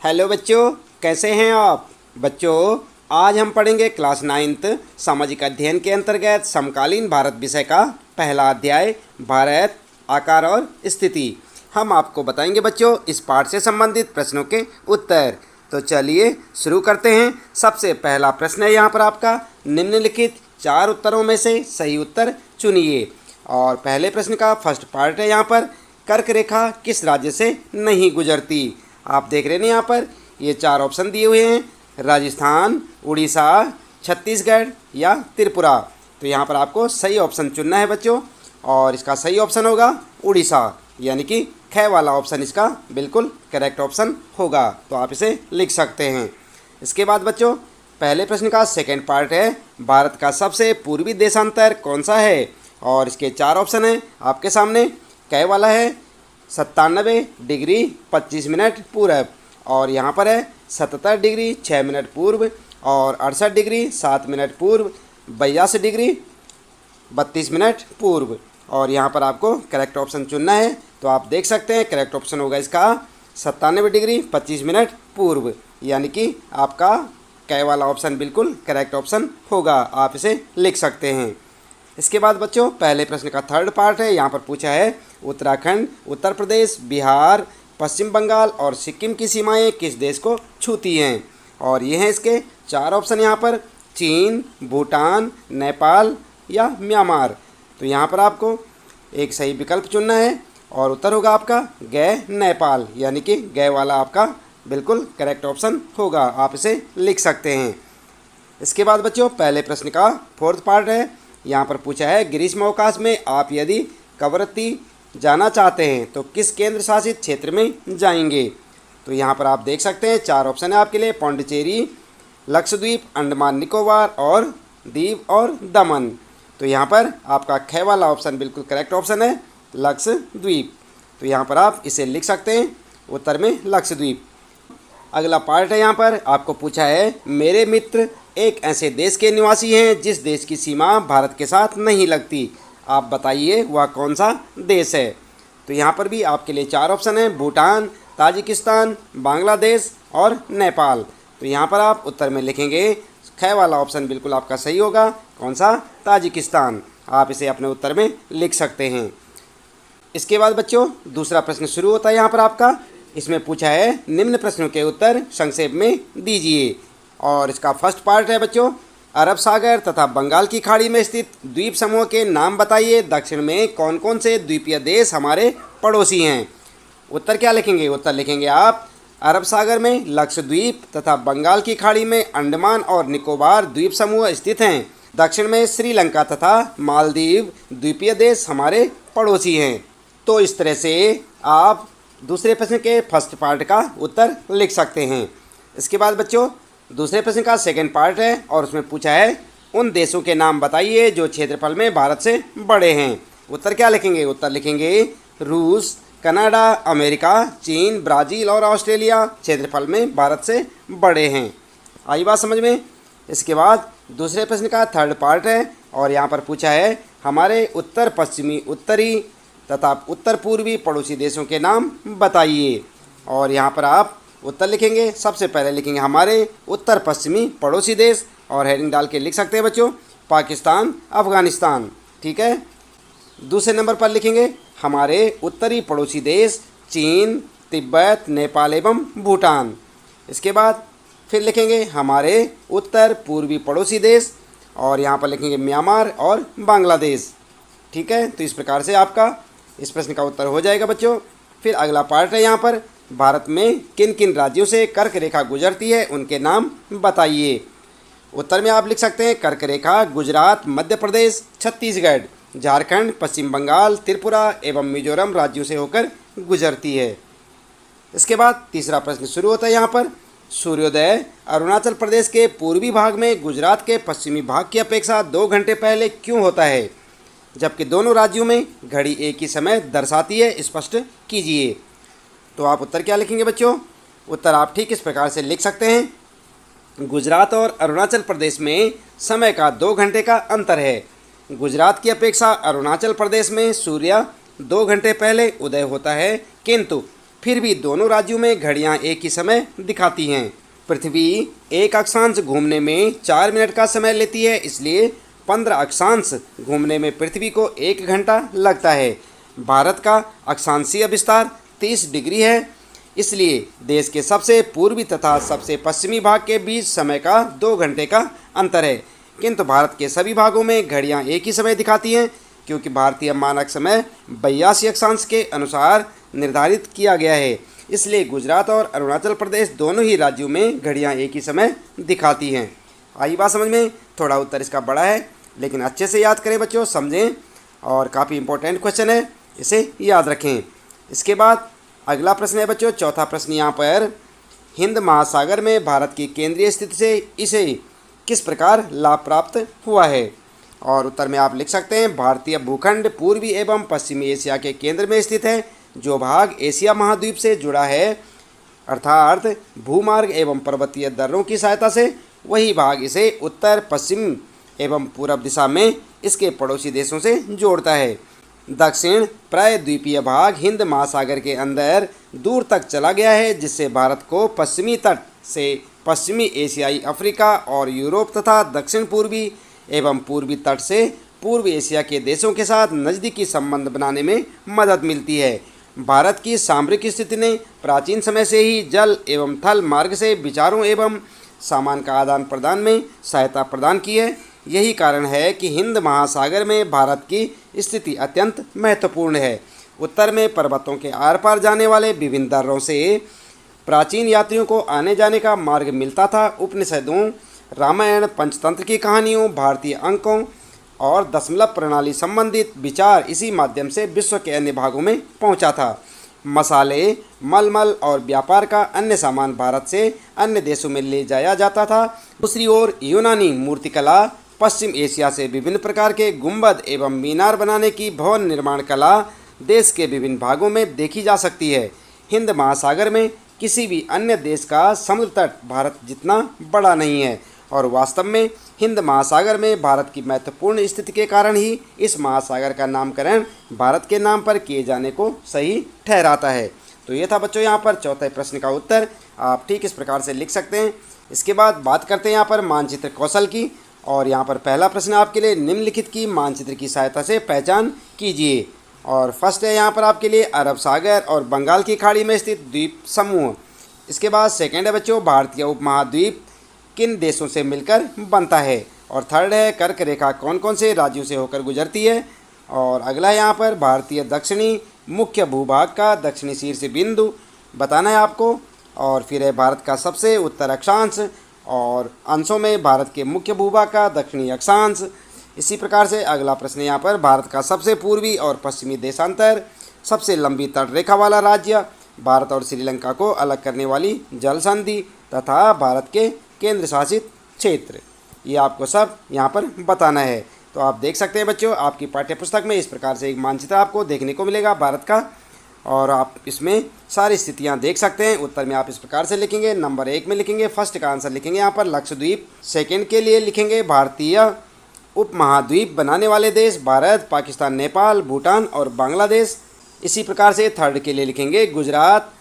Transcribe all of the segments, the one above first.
Hello बच्चों, कैसे हैं आप। बच्चों, आज हम पढ़ेंगे क्लास 9th सामाजिक अध्ययन के अंतर्गत समकालीन भारत विषय का पहला अध्याय भारत आकार और स्थिति। हम आपको बताएंगे बच्चों इस पाठ से संबंधित प्रश्नों के उत्तर। तो चलिए शुरू करते हैं। सबसे पहला प्रश्न है यहाँ पर आपका, निम्नलिखित 4 उत्तरों में से सही उत्तर चुनिए। और पहले प्रश्न का फर्स्ट पार्ट है यहाँ पर, कर्क रेखा किस राज्य से नहीं गुजरती। आप देख रहे हैं यहाँ पर ये 4 ऑप्शन दिए हुए हैं, राजस्थान, उड़ीसा, छत्तीसगढ़ या त्रिपुरा। तो यहाँ पर आपको सही ऑप्शन चुनना है बच्चों, और इसका सही ऑप्शन होगा उड़ीसा, यानी कि ख वाला ऑप्शन इसका बिल्कुल करेक्ट ऑप्शन होगा। तो आप इसे लिख सकते हैं। इसके बाद बच्चों पहले प्रश्न का सेकेंड पार्ट है, भारत का सबसे पूर्वी देशांतर कौन सा है। और इसके 4 ऑप्शन हैं आपके सामने। क वाला है 97 डिग्री 25 मिनट पूरब, और यहाँ पर है 77 डिग्री 6 मिनट पूर्व, और 68 डिग्री 7 मिनट पूर्व, 82 डिग्री 32 मिनट पूर्व। और यहाँ पर आपको करेक्ट ऑप्शन चुनना है। तो आप देख सकते हैं करेक्ट ऑप्शन होगा इसका 97 डिग्री 25 मिनट पूर्व, यानी कि आपका क वाला ऑप्शन बिल्कुल करेक्ट ऑप्शन होगा। आप इसे लिख सकते हैं। इसके बाद बच्चों पहले प्रश्न का थर्ड पार्ट है, यहाँ पर पूछा है उत्तराखंड, उत्तर प्रदेश, बिहार, पश्चिम बंगाल और सिक्किम की सीमाएं किस देश को छूती हैं। और ये हैं इसके 4 ऑप्शन यहाँ पर, चीन, भूटान, नेपाल या म्यांमार। तो यहाँ पर आपको एक सही विकल्प चुनना है, और उत्तर होगा आपका ग नेपाल, यानी कि ग वाला आपका बिल्कुल करेक्ट ऑप्शन होगा। आप इसे लिख सकते हैं। इसके बाद बच्चों पहले प्रश्न का फोर्थ पार्ट है, यहाँ पर पूछा है ग्रीष्म अवकाश में आप यदि कवरत्ती जाना चाहते हैं तो किस केंद्र शासित क्षेत्र में जाएंगे। तो यहाँ पर आप देख सकते हैं 4 ऑप्शन है आपके लिए, पौंडीचेरी, लक्षद्वीप, अंडमान निकोबार और दीव और दमन। तो यहाँ पर आपका ख वाला ऑप्शन बिल्कुल करेक्ट ऑप्शन है, लक्षद्वीप। तो यहाँ पर आप इसे लिख सकते हैं, उत्तर में लक्षद्वीप। अगला पार्ट है यहाँ पर आपको पूछा है, मेरे मित्र एक ऐसे देश के निवासी हैं जिस देश की सीमा भारत के साथ नहीं लगती। आप बताइए वह कौन सा देश है। तो यहाँ पर भी आपके लिए 4 ऑप्शन हैं, भूटान, ताजिकिस्तान, बांग्लादेश और नेपाल। तो यहाँ पर आप उत्तर में लिखेंगे ख वाला ऑप्शन बिल्कुल आपका सही होगा, कौन सा, ताजिकिस्तान। आप इसे अपने उत्तर में लिख सकते हैं। इसके बाद बच्चों दूसरा प्रश्न शुरू होता है यहाँ पर आपका। इसमें पूछा है निम्न प्रश्नों के उत्तर संक्षेप में दीजिए। और इसका फर्स्ट पार्ट है बच्चों, अरब सागर तथा बंगाल की खाड़ी में स्थित द्वीप समूह के नाम बताइए। दक्षिण में कौन कौन से द्वीपीय देश हमारे पड़ोसी हैं। उत्तर क्या लिखेंगे, उत्तर लिखेंगे आप अरब सागर में लक्षद्वीप तथा बंगाल की खाड़ी में अंडमान और निकोबार द्वीप समूह स्थित हैं। दक्षिण में श्रीलंका तथा मालदीव द्वीपीय देश हमारे पड़ोसी हैं। तो इस तरह से आप दूसरे प्रश्न के फर्स्ट पार्ट का उत्तर लिख सकते हैं। इसके बाद बच्चों दूसरे प्रश्न का सेकंड पार्ट है, और उसमें पूछा है उन देशों के नाम बताइए जो क्षेत्रफल में भारत से बड़े हैं। उत्तर क्या लिखेंगे, उत्तर लिखेंगे रूस, कनाडा, अमेरिका, चीन, ब्राज़ील और ऑस्ट्रेलिया क्षेत्रफल में भारत से बड़े हैं। आई बात समझ में। इसके बाद दूसरे प्रश्न का थर्ड पार्ट है, और यहाँ पर पूछा है हमारे उत्तर पश्चिमी, उत्तरी तथा उत्तर पूर्वी पड़ोसी देशों के नाम बताइए। और यहाँ पर आप उत्तर लिखेंगे, सबसे पहले लिखेंगे हमारे उत्तर पश्चिमी पड़ोसी देश, और हेडिंग डाल के लिख सकते हैं बच्चों पाकिस्तान, अफ़गानिस्तान। ठीक है। दूसरे नंबर पर लिखेंगे हमारे उत्तरी पड़ोसी देश चीन, तिब्बत, नेपाल एवं भूटान। इसके बाद फिर लिखेंगे हमारे उत्तर पूर्वी पड़ोसी देश, और यहाँ पर लिखेंगे म्यांमार और बांग्लादेश। ठीक है। तो इस प्रकार से आपका इस प्रश्न का उत्तर हो जाएगा बच्चों। फिर अगला पार्ट है यहाँ पर, भारत में किन किन राज्यों से कर्क रेखा गुजरती है उनके नाम बताइए। उत्तर में आप लिख सकते हैं कर्क रेखा गुजरात, मध्य प्रदेश, छत्तीसगढ़, झारखंड, पश्चिम बंगाल, त्रिपुरा एवं मिजोरम राज्यों से होकर गुजरती है। इसके बाद तीसरा प्रश्न शुरू होता है यहाँ पर, सूर्योदय अरुणाचल प्रदेश के पूर्वी भाग में गुजरात के पश्चिमी भाग की अपेक्षा 2 घंटे पहले क्यों होता है, जबकि दोनों राज्यों में घड़ी एक ही समय दर्शाती है, स्पष्ट कीजिए। तो आप उत्तर क्या लिखेंगे बच्चों, उत्तर आप ठीक इस प्रकार से लिख सकते हैं, गुजरात और अरुणाचल प्रदेश में समय का 2 घंटे का अंतर है। गुजरात की अपेक्षा अरुणाचल प्रदेश में सूर्य 2 घंटे पहले उदय होता है, किंतु फिर भी दोनों राज्यों में घड़ियां एक ही समय दिखाती हैं। पृथ्वी एक अक्षांश घूमने में 4 मिनट का समय लेती है, इसलिए 15 अक्षांश घूमने में पृथ्वी को 1 घंटा लगता है। भारत का अक्षांशीय विस्तार 30 डिग्री है, इसलिए देश के सबसे पूर्वी तथा सबसे पश्चिमी भाग के बीच समय का 2 घंटे का अंतर है। किंतु भारत के सभी भागों में घड़ियां एक ही समय दिखाती हैं, क्योंकि भारतीय मानक समय 82 अक्षांश के अनुसार निर्धारित किया गया है। इसलिए गुजरात और अरुणाचल प्रदेश दोनों ही राज्यों में घड़ियां एक ही समय दिखाती हैं। आई बात समझ में? थोड़ा उत्तर इसका बड़ा है, लेकिन अच्छे से याद करें बच्चों, समझें, और काफ़ी इंपॉर्टेंट क्वेश्चन है, इसे याद रखें। इसके बाद अगला प्रश्न है बच्चों, चौथा प्रश्न यहाँ पर, हिंद महासागर में भारत की केंद्रीय स्थिति से इसे किस प्रकार लाभ प्राप्त हुआ है? और उत्तर में आप लिख सकते हैं, भारतीय भूखंड पूर्वी एवं पश्चिमी एशिया के केंद्र में स्थित है। जो भाग एशिया महाद्वीप से जुड़ा है, अर्थात भूमार्ग एवं पर्वतीय दर्रों की सहायता से, वही भाग इसे उत्तर, पश्चिम एवं पूर्व दिशा में इसके पड़ोसी देशों से जोड़ता है। दक्षिण प्रायद्वीपीय भाग हिंद महासागर के अंदर दूर तक चला गया है, जिससे भारत को पश्चिमी तट से पश्चिमी एशियाई, अफ्रीका और यूरोप तथा दक्षिण पूर्वी एवं पूर्वी तट से पूर्व एशिया के देशों के साथ नज़दीकी संबंध बनाने में मदद मिलती है। भारत की सामरिक स्थिति ने प्राचीन समय से ही जल एवं थल मार्ग से विचारों एवं सामान का आदान प्रदान में सहायता प्रदान की है। यही कारण है कि हिंद महासागर में भारत की स्थिति अत्यंत महत्वपूर्ण है। उत्तर में पर्वतों के आर पार जाने वाले विभिन्न दर्रों से प्राचीन यात्रियों को आने जाने का मार्ग मिलता था। उपनिषदों, रामायण, पंचतंत्र की कहानियों, भारतीय अंकों और दशमलव प्रणाली संबंधित विचार इसी माध्यम से विश्व के अन्य भागों में पहुंचा था। मसाले, मलमल और व्यापार का अन्य सामान भारत से अन्य देशों में ले जाया जाता था। दूसरी ओर यूनानी मूर्तिकला, पश्चिम एशिया से विभिन्न प्रकार के गुंबद एवं मीनार बनाने की भवन निर्माण कला देश के विभिन्न भागों में देखी जा सकती है। हिंद महासागर में किसी भी अन्य देश का समुद्र तट भारत जितना बड़ा नहीं है, और वास्तव में हिंद महासागर में भारत की महत्वपूर्ण स्थिति के कारण ही इस महासागर का नामकरण भारत के नाम पर किए जाने को सही ठहराता है। तो ये था बच्चों यहाँ पर चौथे प्रश्न का उत्तर। आप ठीक इस प्रकार से लिख सकते हैं। इसके बाद बात करते हैं यहाँ पर मानचित्र कौशल की, और यहाँ पर पहला प्रश्न आपके लिए, निम्नलिखित की मानचित्र की सहायता से पहचान कीजिए। और फर्स्ट है यहाँ पर आपके लिए अरब सागर और बंगाल की खाड़ी में स्थित द्वीप समूह। इसके बाद सेकेंड है बच्चों, भारतीय उपमहाद्वीप किन देशों से मिलकर बनता है। और थर्ड है, कर्क रेखा कौन कौन से राज्यों से होकर गुजरती है। और अगला है यहाँ पर, भारतीय दक्षिणी मुख्य भूभाग का दक्षिणी शीर्ष बिंदु बताना है आपको। और फिर है भारत का सबसे उत्तर अक्षांश, और अंशों में भारत के मुख्य भूभाग का दक्षिणी अक्षांश। इसी प्रकार से अगला प्रश्न यहाँ पर, भारत का सबसे पूर्वी और पश्चिमी देशांतर, सबसे लंबी तट रेखा वाला राज्य, भारत और श्रीलंका को अलग करने वाली जल संधि तथा भारत के केंद्र शासित क्षेत्र, ये आपको सब यहाँ पर बताना है। तो आप देख सकते हैं बच्चों, आपकी पाठ्यपुस्तक में इस प्रकार से एक मानचित्र आपको देखने को मिलेगा भारत का, और आप इसमें सारी स्थितियाँ देख सकते हैं। उत्तर में आप इस प्रकार से लिखेंगे, नंबर 1 में लिखेंगे, फर्स्ट का आंसर लिखेंगे यहाँ पर लक्षद्वीप। सेकंड के लिए लिखेंगे भारतीय उपमहाद्वीप बनाने वाले देश, भारत, पाकिस्तान, नेपाल, भूटान और बांग्लादेश। इसी प्रकार से थर्ड के लिए लिखेंगे गुजरात,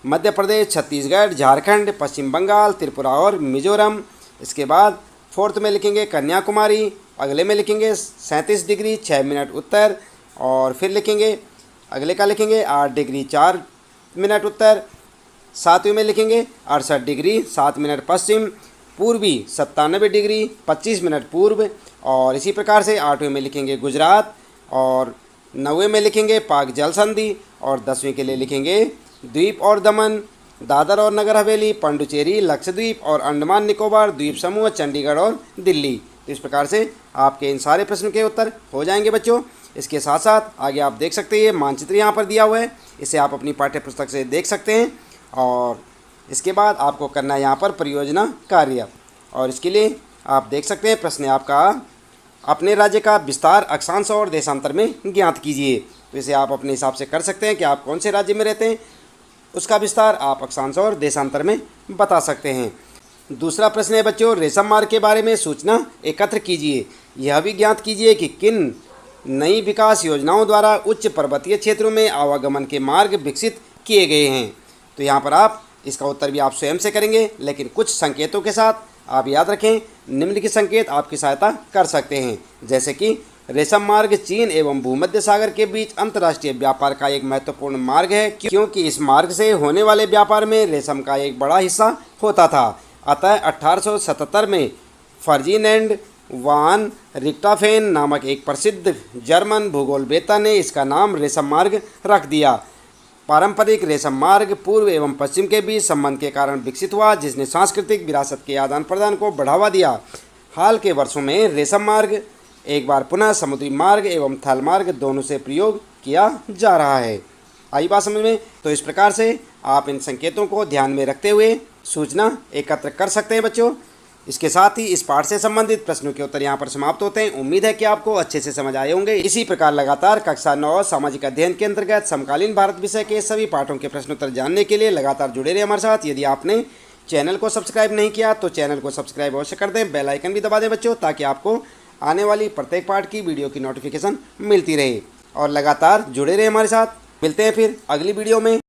मध्य प्रदेश, छत्तीसगढ़, झारखंड, पश्चिम बंगाल, त्रिपुरा और मिजोरम। इसके बाद फोर्थ में लिखेंगे कन्याकुमारी, अगले में लिखेंगे 37 डिग्री 6 मिनट उत्तर, और फिर लिखेंगे अगले का लिखेंगे 8 डिग्री 4 मिनट उत्तर, सातवें में लिखेंगे 68 डिग्री 7 मिनट पश्चिम, पूर्वी 97 डिग्री 25 मिनट पूर्व। और इसी प्रकार से 8वें में लिखेंगे गुजरात, और 9वें में लिखेंगे पाक जल संधि, और 10वें के लिए लिखेंगे द्वीप और दमन, दादर और नगर हवेली, पंडुचेरी, लक्षद्वीप और अंडमान निकोबार द्वीप समूह, चंडीगढ़ और दिल्ली। तो इस प्रकार से आपके इन सारे प्रश्नों के उत्तर हो जाएंगे बच्चों। इसके साथ साथ आगे आप देख सकते हैं, ये मानचित्र यहाँ पर दिया हुआ है, इसे आप अपनी पाठ्यपुस्तक से देख सकते हैं। और इसके बाद आपको करना है यहाँ पर परियोजना कार्य, और इसके लिए आप देख सकते हैं प्रश्न आपका, अपने राज्य का विस्तार अक्षांश और देशांतर में ज्ञात कीजिए। तो इसे आप अपने हिसाब से कर सकते हैं कि आप कौन से राज्य में रहते हैं, उसका विस्तार आप अक्षांश और देशांतर में बता सकते हैं। दूसरा प्रश्न है बच्चों, रेशम मार्ग के बारे में सूचना एकत्र कीजिए। यह भी ज्ञात कीजिए कि किन नई विकास योजनाओं द्वारा उच्च पर्वतीय क्षेत्रों में आवागमन के मार्ग विकसित किए गए हैं। तो यहाँ पर आप इसका उत्तर भी आप स्वयं से करेंगे, लेकिन कुछ संकेतों के साथ। आप याद रखें, निम्नलिखित संकेत आपकी सहायता कर सकते हैं, जैसे कि रेशम मार्ग चीन एवं भूमध्य सागर के बीच अंतर्राष्ट्रीय व्यापार का एक महत्वपूर्ण मार्ग है, क्योंकि इस मार्ग से होने वाले व्यापार में रेशम का एक बड़ा हिस्सा होता था। अतः 1877 में फर्जिनेंड वान रिक्टाफेन नामक एक प्रसिद्ध जर्मन भूगोलवेत्ता ने इसका नाम रेशम मार्ग रख दिया। पारंपरिक रेशम मार्ग पूर्व एवं पश्चिम के बीच संबंध के कारण विकसित हुआ, जिसने सांस्कृतिक विरासत के आदान प्रदान को बढ़ावा दिया। हाल के वर्षों में रेशम मार्ग एक बार पुनः समुद्री मार्ग एवं थल मार्ग दोनों से प्रयोग किया जा रहा है। आई बात समझ में? तो इस प्रकार से आप इन संकेतों को ध्यान में रखते हुए सूचना एकत्र कर सकते हैं बच्चों। इसके साथ ही इस पाठ से संबंधित प्रश्नों के उत्तर यहाँ पर समाप्त होते हैं। उम्मीद है कि आपको अच्छे से समझ आए होंगे। इसी प्रकार लगातार कक्षा 9 सामाजिक अध्ययन के अंतर्गत समकालीन भारत विषय के सभी पाठों के प्रश्नोत्तर जानने के लिए लगातार जुड़े रहे हमारे साथ। यदि आपने चैनल को सब्सक्राइब नहीं किया तो चैनल को सब्सक्राइब अवश्य कर दें, बेल आइकन भी दबा दें बच्चों, ताकि आपको आने वाली प्रत्येक पाठ की वीडियो की नोटिफिकेशन मिलती रहे। और लगातार जुड़े रहे हमारे साथ। मिलते हैं फिर अगली वीडियो में।